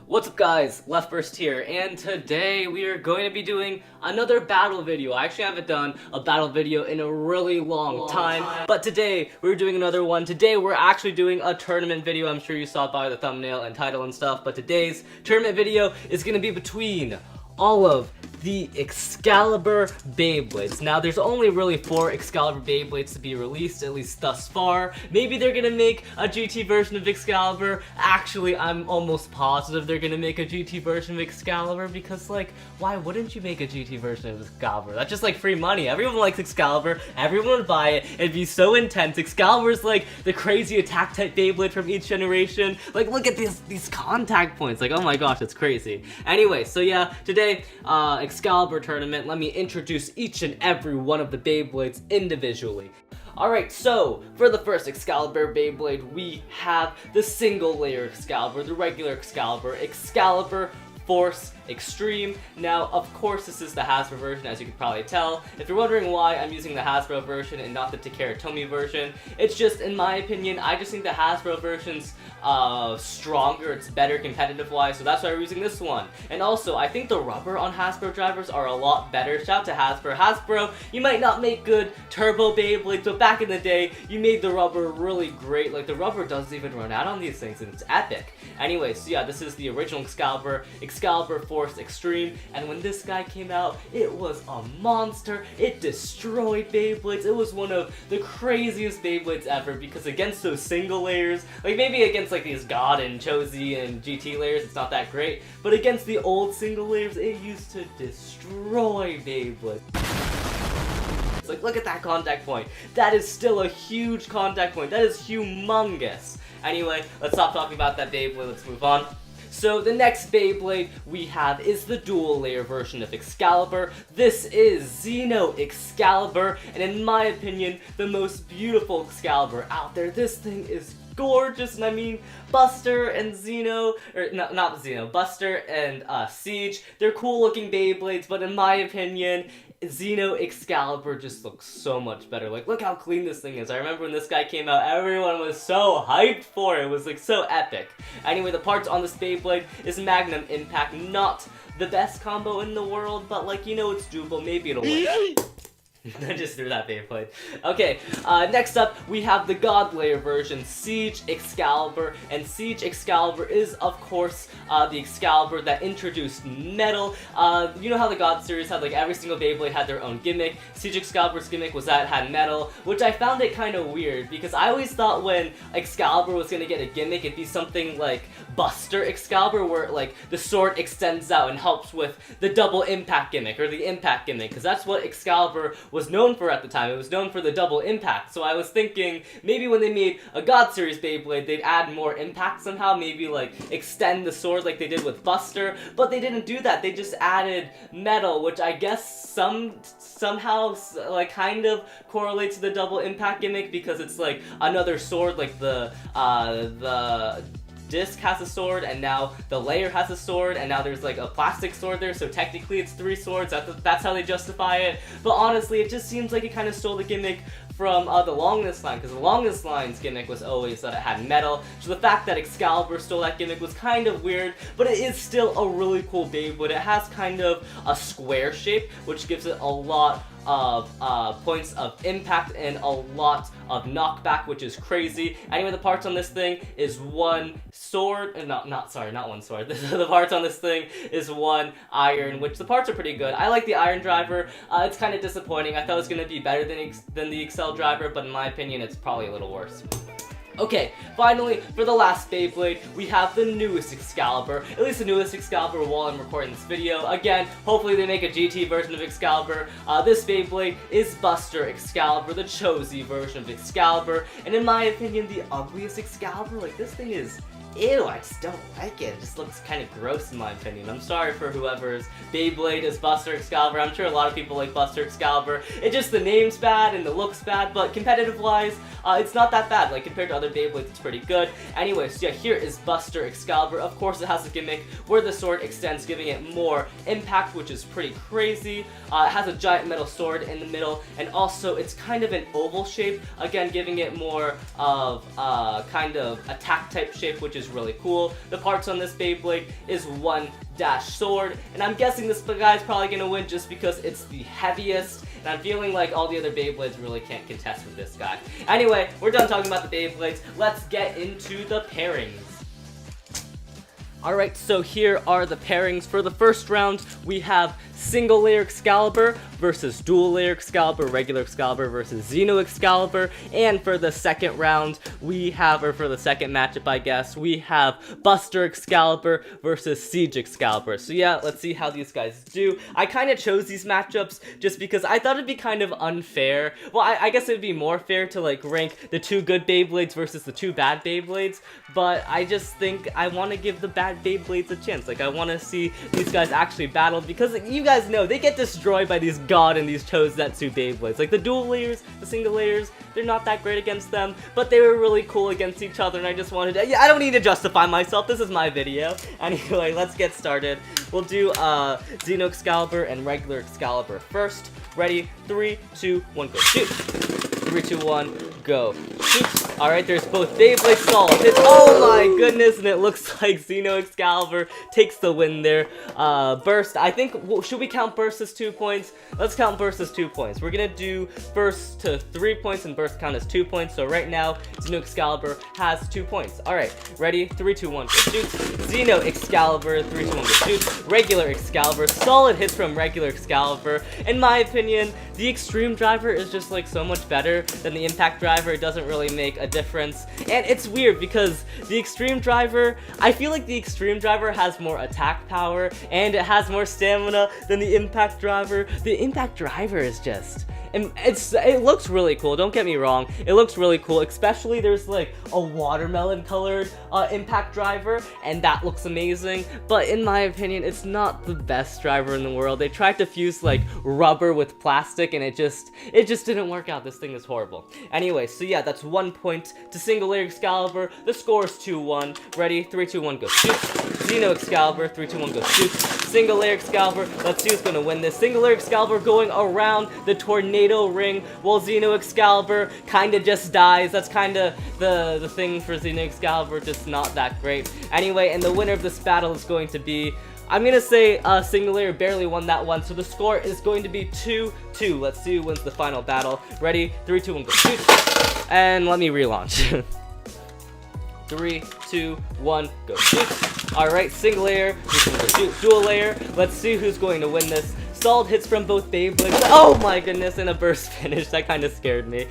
What's up guys, LeftBurst here, and today we are going to be doing another battle video. I actually haven't done a battle video in a really long time, but today we're doing another one. Today we're actually doing a tournament video. I'm sure you saw it by the thumbnail and title and stuff, but today's tournament video is going to be between all of the Xcalibur Beyblades. Now, there's only really 4 Xcalibur Beyblades to be released, at least thus far. Maybe they're gonna make a GT version of Xcalibur. Actually, I'm almost positive they're gonna make a GT version of Xcalibur because, like, why wouldn't you make a GT version of Xcalibur? That's just like free money. Everyone likes Xcalibur. Everyone would buy it. It'd be so intense. Excalibur's like the crazy attack type Beyblade from each generation. Like, look at these contact points. Like, oh my gosh, it's crazy. Anyway, so yeah, today, Xcalibur tournament. Let me introduce each and every one of the Beyblades individually. Alright, so for the first Xcalibur Beyblade, we have the single layer Excalibur, the regular Excalibur, Excalibur Force Extreme. Now, of course, this is the Hasbro version, as you can probably tell. If you're wondering why I'm using the Hasbro version and not the Takara Tomy version, it's just, in my opinion, I just think the Hasbro version's stronger, it's better competitive-wise, so that's why we're using this one. And also, I think the rubber on Hasbro drivers are a lot better. Shout out to Hasbro. Hasbro, you might not make good turbo Beyblades, but back in the day, you made the rubber really great. Like, the rubber doesn't even run out on these things, and it's epic. Anyway, so yeah, this is the original Excalibur, Excalibur Force Extreme, and when this guy came out, it was a monster. It destroyed Beyblades. It was one of the craziest Beyblades ever, because against those single layers, like maybe against like these God and Chozy and GT layers, it's not that great, but against the old single layers, it used to destroy Beyblades. Like, look at that contact point. That is still a huge contact point. That is humongous. Anyway, let's stop talking about that Beyblade. Let's move on. So the next Beyblade we have is the dual layer version of Excalibur. This is Xeno Excalibur, and in my opinion, the most beautiful Excalibur out there. This thing is gorgeous, and I mean, Buster and Xeno, or not Xeno, Buster and Siege, they're cool looking Beyblades, but in my opinion, Xeno Excalibur just looks so much better. Like, look how clean this thing is. I remember when this guy came out, everyone was so hyped for it. It was like so epic. Anyway, the parts on this Beyblade is Magnum Impact. Not the best combo in the world, but like, you know, it's doable. Maybe it'll win. I just threw that Beyblade. Okay, next up, we have the God Layer version, Siege Excalibur, and Siege Excalibur is, of course, the Excalibur that introduced metal. You know how the God series had, like, every single Beyblade had their own gimmick? Siege Excalibur's gimmick was that it had metal, which I found it kind of weird, because I always thought when Excalibur was gonna get a gimmick, it'd be something like Buster Excalibur, where, like, the sword extends out and helps with the double impact gimmick, or the impact gimmick, because that's what Excalibur was known for at the time. It was known for the double impact. So I was thinking maybe when they made a God Series Beyblade, they'd add more impact somehow, maybe like extend the sword like they did with Buster, but they didn't do that. They just added metal, which I guess somehow like kind of correlates to the double impact gimmick, because it's like another sword, like the disc has a sword, and now the layer has a sword, and now there's like a plastic sword there, so technically it's 3 swords. That's how they justify it. But honestly, it just seems like it kind of stole the gimmick from the longest line, because the longest line's gimmick was always that it had metal, so the fact that Excalibur stole that gimmick was kind of weird, but it is still a really cool Beyblade. It has kind of a square shape, which gives it a lot of points of impact and a lot of knockback, which is crazy. Anyway, the parts on this thing is one sword, not one sword. The parts on this thing is one iron, which the parts are pretty good. I like the iron driver. It's kind of disappointing. I thought it was going to be better than the Excel driver, but in my opinion, it's probably a little worse. Okay, finally, for the last Beyblade, we have the newest Excalibur. At least the newest Excalibur while I'm recording this video. Again, hopefully they make a GT version of Excalibur. This Beyblade is Buster Excalibur, the Chozy version of Excalibur. And in my opinion, the ugliest Excalibur. Like, this thing is... ew, I just don't like it. It just looks kind of gross in my opinion. I'm sorry for whoever's Beyblade is Buster Excalibur. I'm sure a lot of people like Buster Excalibur. It's just the name's bad and the look's bad, but competitive-wise, it's not that bad. Like, compared to other Beyblades, it's pretty good. Anyway, so yeah, here is Buster Excalibur. Of course, it has a gimmick where the sword extends, giving it more impact, which is pretty crazy. It has a giant metal sword in the middle, and also it's kind of an oval shape, again, giving it more of kind of attack type shape, which is is really cool. The parts on this Beyblade is one dash sword, and I'm guessing this guy's probably gonna win just because it's the heaviest, and I'm feeling like all the other Beyblades really can't contest with this guy. Anyway, we're done talking about the Beyblades. Let's get into the pairings. Alright, so here are the pairings. For the first round, we have single layer Xcalibur versus dual layer Xcalibur, regular Xcalibur versus Xeno Xcalibur, and for the second round, we have, or for the second matchup, I guess, we have Buster Xcalibur versus Siege Xcalibur. So yeah, let's see how these guys do. I kind of chose these matchups just because I thought it'd be kind of unfair. Well, I guess it'd be more fair to like rank the 2 good Beyblades versus the 2 bad Beyblades, but I just think I want to give the bad Beyblades a chance. Like, I want to see these guys actually battle, because you guys know they get destroyed by these God and these Tozetsu Beyblades. Like, the dual layers, the single layers, they're not that great against them, but they were really cool against each other, and I just wanted to, yeah, I don't need to justify myself, this is my video. Anyway, let's get started. We'll do Xeno Xcalibur and regular Xcalibur first. Ready? 3, 2, 1, go. Shoot! 3, 2, 1, go. Shoot! Alright, there's both Beyblade solid hits. Oh my goodness, and it looks like Xeno Xcalibur takes the win there. Burst, I think, should we count Burst as 2 points? Let's count Burst as 2 points. We're gonna do Burst to 3 points and Burst count as 2 points. So right now, Xeno Xcalibur has 2 points. Alright, ready? 3, 2, 1, go shoot. Xeno Xcalibur, 3, 2, 1, go shoot. Regular Xcalibur, solid hits from regular Xcalibur. In my opinion, the Extreme Driver is just like so much better than the Impact Driver. It doesn't really make a difference. And it's weird because the Extreme Driver, I feel like the Extreme Driver has more attack power and it has more stamina than the Impact Driver. The Impact Driver is just, and it looks really cool, don't get me wrong, it looks really cool, especially there's like a watermelon colored Impact Driver, and that looks amazing, but in my opinion, it's not the best driver in the world. They tried to fuse like rubber with plastic, and it just didn't work out. This thing is horrible. Anyway, so yeah, that's 1 point to single layer Xcalibur. The score is 2-1. Ready? 3, 2, 1, go shoot. Xeno Xcalibur, 3, 2, 1, go shoot. Single layer Xcalibur, let's see who's gonna win this. Single layer Xcalibur going around the tornado ring, while Xeno Xcalibur kinda just dies. That's kinda the thing for Xeno Xcalibur, just not that great. Anyway, and the winner of this battle is going to be, I'm gonna say single layer barely won that one, so the score is going to be 2-2. Let's see who wins the final battle. Ready? 3, 2, 1, go shoot. And let me relaunch. 3, 2, 1, go shoot. Alright, single layer, go shoot. Dual layer, let's see who's going to win this. Solid hits from both Beyblades. Oh my goodness, and a burst finish. That kind of scared me.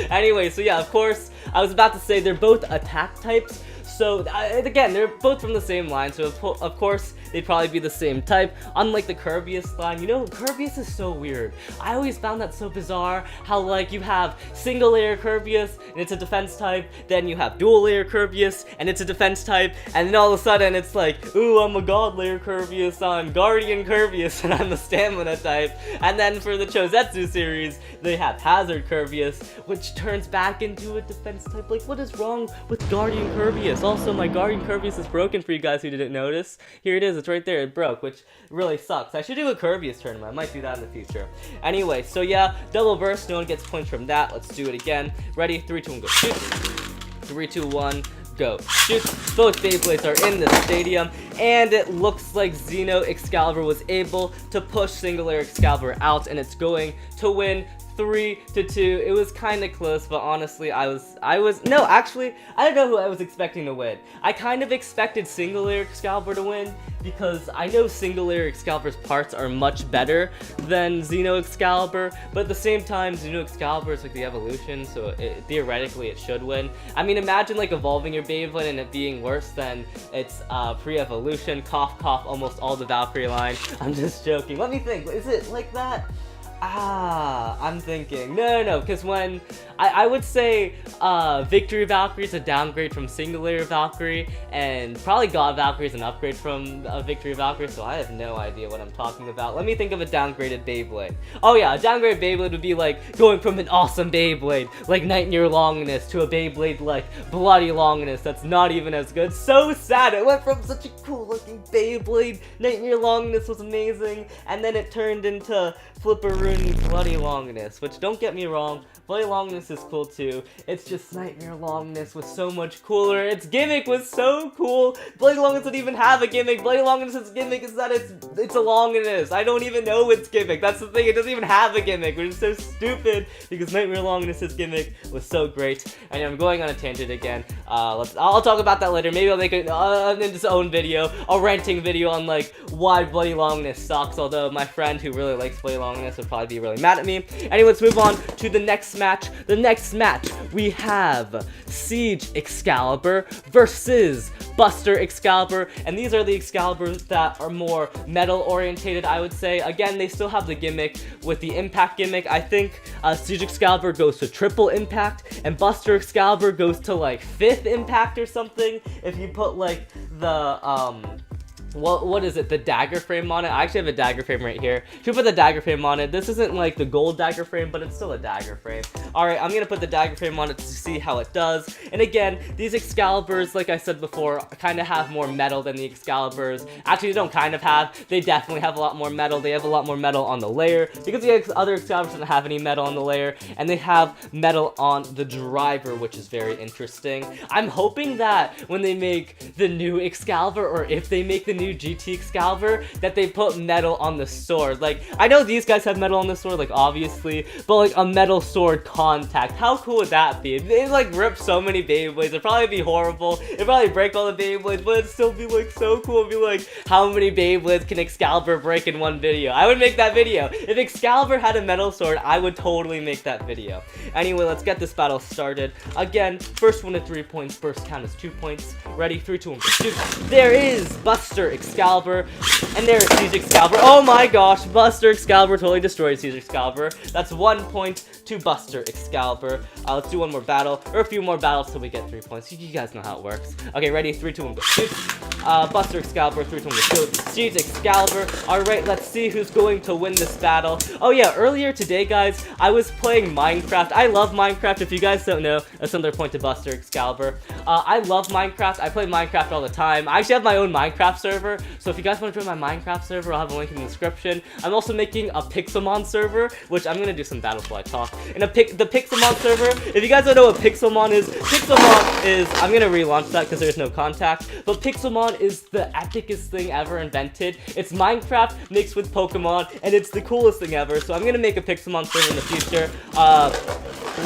Anyway, so yeah, of course, I was about to say they're both attack types. So, again, they're both from the same line, so of course, they'd probably be the same type. Unlike the Kirbyus line, you know, Kirbyus is so weird. I always found that so bizarre, how, like, you have single layer Kirbyus, and it's a defense type, then you have dual layer Kirbyus, and it's a defense type, and then all of a sudden, it's like, ooh, I'm a god layer Kirbyus, I'm Guardian Kirbyus, and I'm the stamina type. And then for the Chozetsu series, they have Hazard Kirbyus, which turns back into a defense type. Like, what is wrong with Guardian Kirbyus? Also, my Guardian Kirbyus is broken for you guys who didn't notice. Here it is, it's right there, it broke, which really sucks. I should do a Kirbyus tournament, I might do that in the future. Anyway, so yeah, double burst, no one gets points from that. Let's do it again. Ready? 3, 2, 1, go shoot. 3, 2, 1, go shoot. Both Beyblades are in the stadium, and it looks like Xeno Xcalibur was able to push single layer Xcalibur out, and it's going to win 3-2. It was kind of close, but honestly, no, actually, I don't know who I was expecting to win. I kind of expected single layer Xcalibur to win, because I know single layer Excalibur's parts are much better than Xeno Xcalibur, but at the same time, Xeno Excalibur is like the evolution, so theoretically it should win. I mean, imagine like evolving your Beyblade and it being worse than its pre-evolution. Cough, cough, almost all the Valkyrie line. I'm just joking. Let me think, is it like that? I'm thinking. No, because when I would say Victory Valkyrie is a downgrade from single layer Valkyrie, and probably God Valkyrie is an upgrade from Victory Valkyrie, so I have no idea what I'm talking about. Let me think of a downgraded Beyblade. Oh yeah, a downgraded Beyblade would be like going from an awesome Beyblade like Nightmare Longinus to a Beyblade like Bloody Longinus that's not even as good. So sad, it went from such a cool looking Beyblade, Nightmare Longinus was amazing, and then it turned into Flipperoo ruining Bloody Longness, which don't get me wrong, Bloody Longness is cool too. It's just Nightmare Longness was so much cooler. Its gimmick was so cool. Bloody Longness doesn't even have a gimmick. Bloody Longness's gimmick is that it's a Longness. I don't even know its gimmick. That's the thing. It doesn't even have a gimmick, which is so stupid because Nightmare Longness's gimmick was so great. And I'm going on a tangent again. I'll talk about that later. Maybe I'll make its own video, a ranting video on like why Bloody Longness sucks. Although my friend who really likes Bloody Longness would probably be really mad at me. Anyway, let's move on to the next match. The next match we have Siege Xcalibur versus Buster Xcalibur, and these are the Excaliburs that are more metal orientated, I would say. Again, they still have the gimmick with the impact gimmick. I think Siege Excalibur goes to triple impact, and Buster Excalibur goes to like 5th impact or something. If you put like the what is it? The dagger frame on it. I actually have a dagger frame right here. Should put the dagger frame on it. This isn't like the gold dagger frame, but it's still a dagger frame. Alright, I'm gonna put the dagger frame on it to see how it does. And again, these Excaliburs, like I said before, kind of have more metal than the Excaliburs. Actually, they don't kind of have. They definitely have a lot more metal. They have a lot more metal on the layer because the other Excaliburs don't have any metal on the layer. And they have metal on the driver, which is very interesting. I'm hoping that when they make the new Excalibur, or if they make the new GT Excalibur, that they put metal on the sword. Like, I know these guys have metal on the sword, like, obviously, but, like, a metal sword contact. How cool would that be? They'd, like, rip so many Beyblades. It'd probably be horrible. It'd probably break all the Beyblades, but it'd still be, like, so cool. It'd be, like, how many Beyblades can Excalibur break in one video? I would make that video. If Excalibur had a metal sword, I would totally make that video. Anyway, let's get this battle started. Again, first one at 3 points, burst count is 2 points. Ready, 3, 2, 1, shoot. There is Buster Excalibur, and there's Siege Excalibur. Oh my gosh, Buster Excalibur totally destroyed Siege Excalibur. That's 1 point to Buster Excalibur. Let's do one more battle, or a few more battles till we get 3 points. You guys know how it works. Okay, ready, 3, 2, 1, go shoot. Buster Excalibur, 3, 2, 1, go shoot. Siege Excalibur. Alright, let's see who's going to win this battle. Oh yeah, earlier today, guys, I was playing Minecraft. I love Minecraft. If you guys don't know, that's another point to Buster Excalibur. I love Minecraft. I play Minecraft all the time. I actually have my own Minecraft server, so if you guys want to join my Minecraft server, I'll have a link in the description. I'm also making a Pixelmon server, which I'm going to do some battles while I talk. And the Pixelmon server, if you guys don't know what Pixelmon is, I'm going to relaunch that because there's no contact, but Pixelmon is the epicest thing ever invented. It's Minecraft mixed with Pokemon, and it's the coolest thing ever, so I'm going to make a Pixelmon server in the future.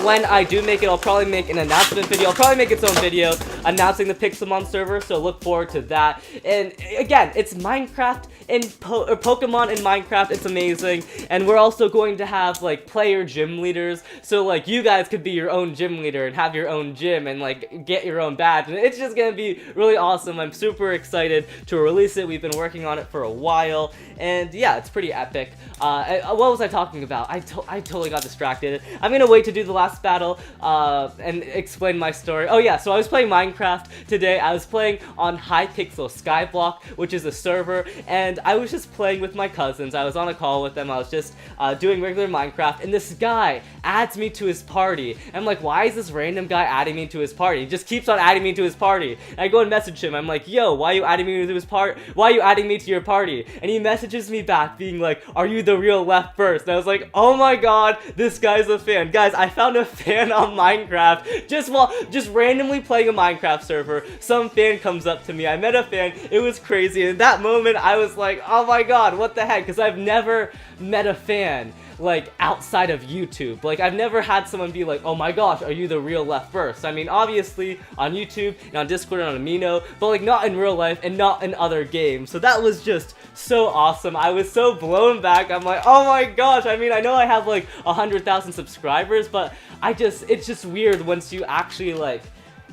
When I do make it, I'll probably make an announcement video. I'll probably make its own video announcing the Pixelmon server, so look forward to that. And again, it's Minecraft and Pokemon in Minecraft. It's amazing. And we're also going to have like player gym leaders, so like you guys could be your own gym leader and have your own gym and like get your own badge. And it's just gonna be really awesome. I'm super excited to release it. We've been working on it for a while, and yeah, it's pretty epic. What was I talking about? I totally got distracted. I'm gonna wait to do the last battle and explain my story. Oh yeah, so I was playing Minecraft today. I was playing on Hypixel Skyblock, which is a server, and I was just playing with my cousins. I was on a call with them. I was just doing regular Minecraft, and this guy adds me to his party. And I'm like, why is this random guy adding me to his party? He just keeps on adding me to his party. And I go and message him. I'm like, yo, why are you adding me to his party? Why are you adding me to your party? And he messages me back being like, are you the real LeftBurst? And I was like, oh my god, this guy's a fan. Guys, I found a fan on Minecraft just randomly playing a Minecraft server. Some fan comes up to me. I met a fan. It was crazy. And in that moment, I was like, oh my god, what the heck? Because I've never met a fan like outside of YouTube. Like, I've never had someone be like, oh my gosh, are you the real LeftBurst? I mean, obviously on YouTube and on Discord and on Amino, but like not in real life and not in other games. So that was just so awesome. I was so blown back. I'm like, oh my gosh. I mean, I know I have like 100,000 subscribers, but it's just weird once you actually like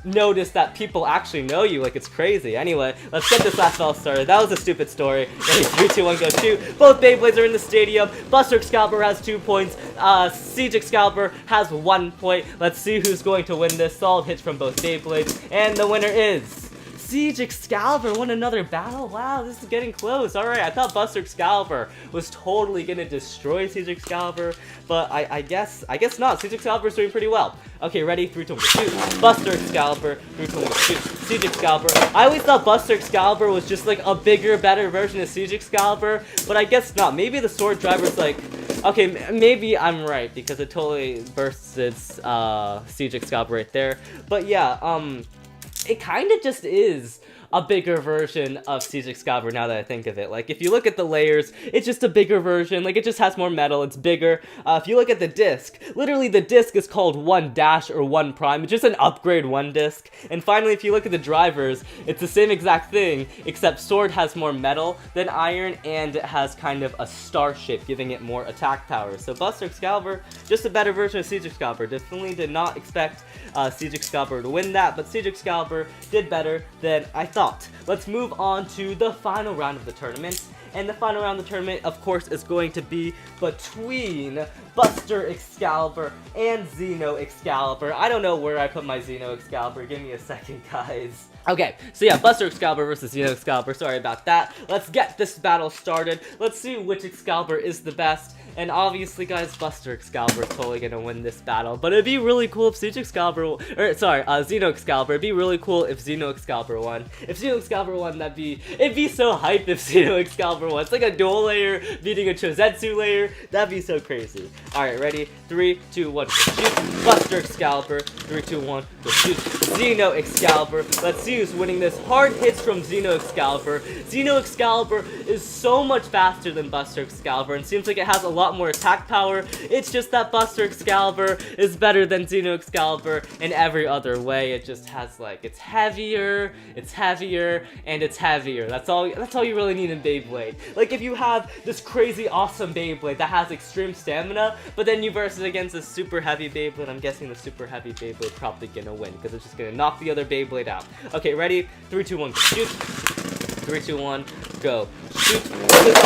notice that people actually know you. Like, it's crazy. Anyway, let's get this last battle started. That was a stupid story. Ready, 3, 2, 1, go shoot. Both Beyblades are in the stadium. Buster Excalibur has 2 points. Siege Excalibur has 1 point. Let's see who's going to win this. Solid hits from both Beyblades, and the winner is Siege Excalibur. Won another battle. Wow, this is getting close. Alright, I thought Buster Excalibur was totally gonna destroy Siege Excalibur, but I guess not. Siege Excalibur is doing pretty well. Okay, ready, 3, 2, 1, shoot. Buster Excalibur, 3, 2, 1, shoot. Siege Excalibur. I always thought Buster Excalibur was just like a bigger, better version of Siege Excalibur, but I guess not. Maybe the sword driver's like Okay, maybe I'm right, because it totally bursts its Siege Xcalibur right there. But yeah, it kind of just is a bigger version of Siege Xcalibur now that I think of it. Like, if you look at the layers, it's just a bigger version. Like, it just has more metal, it's bigger. If you look at the disc, literally the disc is called 1 dash or 1 prime. It's just an upgrade 1 disc. And finally, if you look at the drivers, it's the same exact thing, except Sword has more metal than Iron, and it has kind of a star shape, giving it more attack power. So Buster Xcalibur, just a better version of Siege Xcalibur. Definitely did not expect Siege Xcalibur to win that, but Siege Xcalibur did better than I thought. Let's move on to the final round of the tournament. And the final round of the tournament, of course, is going to be between Buster Xcalibur and Xeno Xcalibur. I don't know where I put my Xeno Xcalibur. Give me a second, guys. Okay, so yeah, Buster Xcalibur versus Xeno Xcalibur. Sorry about that. Let's get this battle started. Let's see which Xcalibur is the best. And obviously, guys, Buster Xcalibur is totally gonna win this battle. But it'd be really cool if Xeno Xcalibur. It'd be really cool if Xeno Xcalibur won. If Xeno Xcalibur won, it'd be so hype if Xeno Xcalibur won. It's like a dual layer beating a Chozetsu layer. That'd be so crazy. Alright, ready? 3, 2, 1, shoot. Buster Xcalibur. 3, 2, 1, go shoot. Xeno Xcalibur. Let's see who's winning this. Hard hits from Xeno Xcalibur. Xeno Xcalibur is so much faster than Buster Xcalibur, and seems like it has a lot more attack power. It's just that Buster Xcalibur is better than Xeno Xcalibur in every other way. It just has, like, it's heavier, and it's heavier. That's all you really need in Beyblade. Like, if you have this crazy awesome Beyblade that has extreme stamina, but then you verse it against a super heavy Beyblade, I'm guessing the super heavy Beyblade probably gonna win, because it's just gonna knock the other Beyblade out. Okay, ready? 3, 2, 1, shoot. 3, 2, 1, go. Shoot.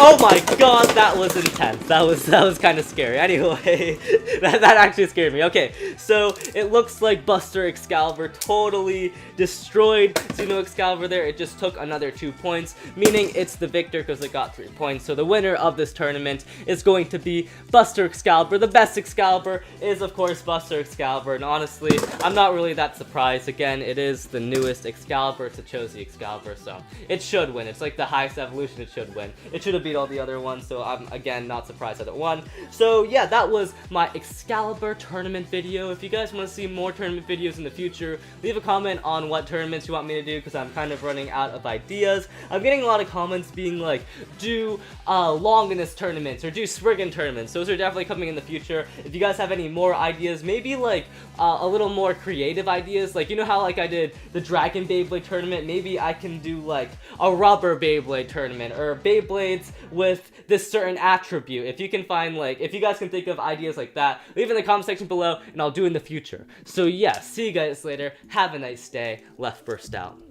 Oh my god, that was intense. That was kind of scary. Anyway, that actually scared me. Okay, so it looks like Buster Xcalibur totally destroyed Xeno Xcalibur there. It just took another 2 points, meaning it's the victor because it got 3 points. So the winner of this tournament is going to be Buster Xcalibur. The best Excalibur is, of course, Buster Xcalibur. And honestly, I'm not really that surprised. Again, it is the newest Excalibur. It's a Chozy Excalibur, so it should win. It's like the highest evolution. It should win. It should have beat all the other ones, so I'm, again, not surprised that it won. So yeah, that was my Excalibur tournament video. If you guys want to see more tournament videos in the future, leave a comment on what tournaments you want me to do, because I'm kind of running out of ideas. I'm getting a lot of comments being like, do Longinus tournaments, or do Spriggan tournaments. Those are definitely coming in the future. If you guys have any more ideas, maybe like a little more creative ideas, like, you know how like I did the Dragon Beyblade tournament, maybe I can do like a rubber Beyblade tournament, or Beyblades with this certain attribute. If you can find, like, if you guys can think of ideas like that, leave in the comment section below, and I'll do in the future. So yeah, see you guys later. Have a nice day. LeftBurst out.